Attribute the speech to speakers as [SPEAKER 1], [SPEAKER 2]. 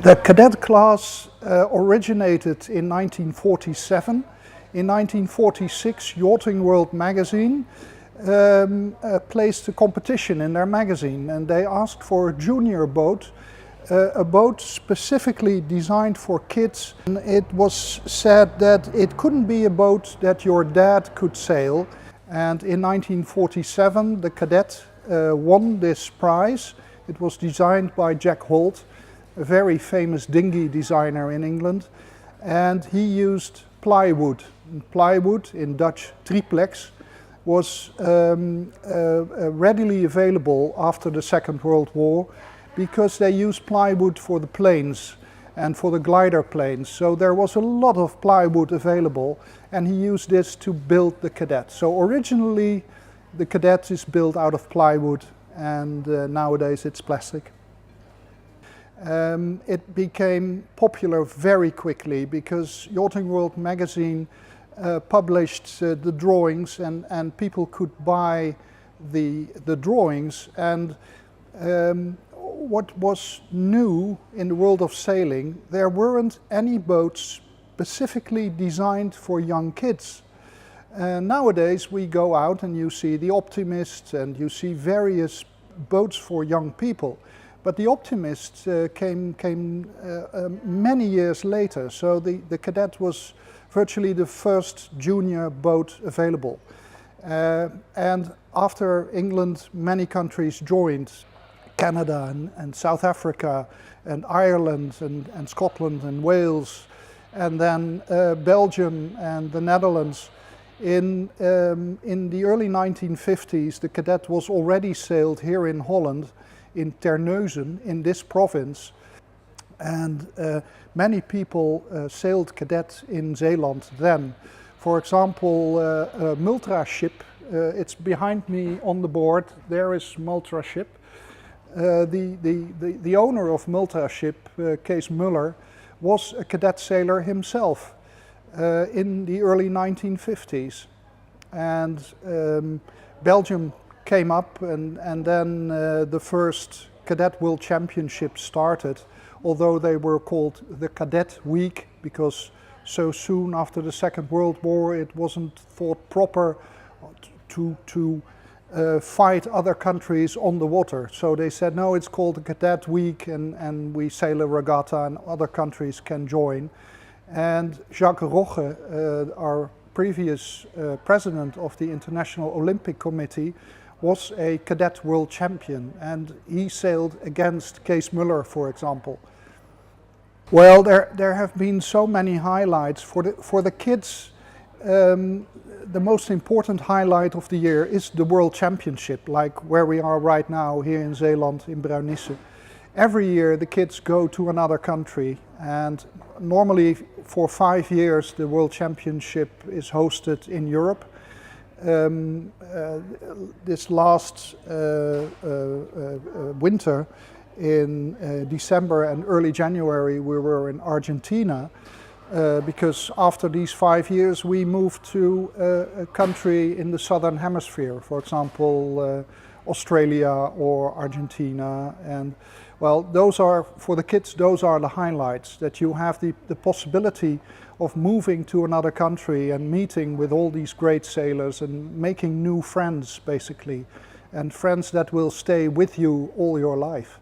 [SPEAKER 1] The cadet class originated in 1947. In 1946, Yachting World magazine placed a competition in their magazine, and they asked for a junior boat, a boat specifically designed for kids. And it was said that it couldn't be a boat that your dad could sail, and in 1947 the Cadet won this prize. It was designed by Jack Holt, a very famous dinghy designer in England, and he used plywood. And plywood, in Dutch triplex, was readily available after the Second World War because they used plywood for the planes and for the glider planes. So there was a lot of plywood available, and he used this to build the Cadet. So originally the Cadet is built out of plywood, and nowadays it's plastic. It became popular very quickly because Yachting World magazine published the drawings, and people could buy the drawings. And what was new in the world of sailing, there weren't any boats specifically designed for young kids. Nowadays we go out and you see the Optimist, and you see various boats for young people. But the Optimist came many years later, so the Cadet was virtually the first junior boat available. And after England, many countries joined: Canada and South Africa and Ireland and Scotland and Wales, and then Belgium and the Netherlands. In the early 1950s, the Cadet was already sailed here in Holland, in Terneuzen, in this province, and many people sailed Cadet in Zeeland then. For example, Multra ship, it's behind me on the board, there is Multra ship. The owner of Multra ship, Kees Muller, was a Cadet sailor himself in the early 1950s. And Belgium came up, and then the first Cadet World Championship started, although they were called the Cadet Week because so soon after the Second World War it wasn't thought proper to fight other countries on the water. So they said, no, it's called the Cadet Week, and we sail a regatta and other countries can join. And Jacques Rogge, our previous president of the International Olympic Committee, was a Cadet World Champion, and he sailed against Kees Muller, for example. Well, there have been so many highlights. For the kids, the most important highlight of the year is the World Championship, like where we are right now here in Zeeland, in Bruinisse. Every year the kids go to another country, and normally for 5 years the World Championship is hosted in Europe. This last winter, in December and early January, we were in Argentina because after these 5 years we moved to a country in the southern hemisphere, for example Australia or Argentina. And well, those are, for the kids, those are the highlights, that you have the possibility of moving to another country and meeting with all these great sailors and making new friends, basically, and friends that will stay with you all your life.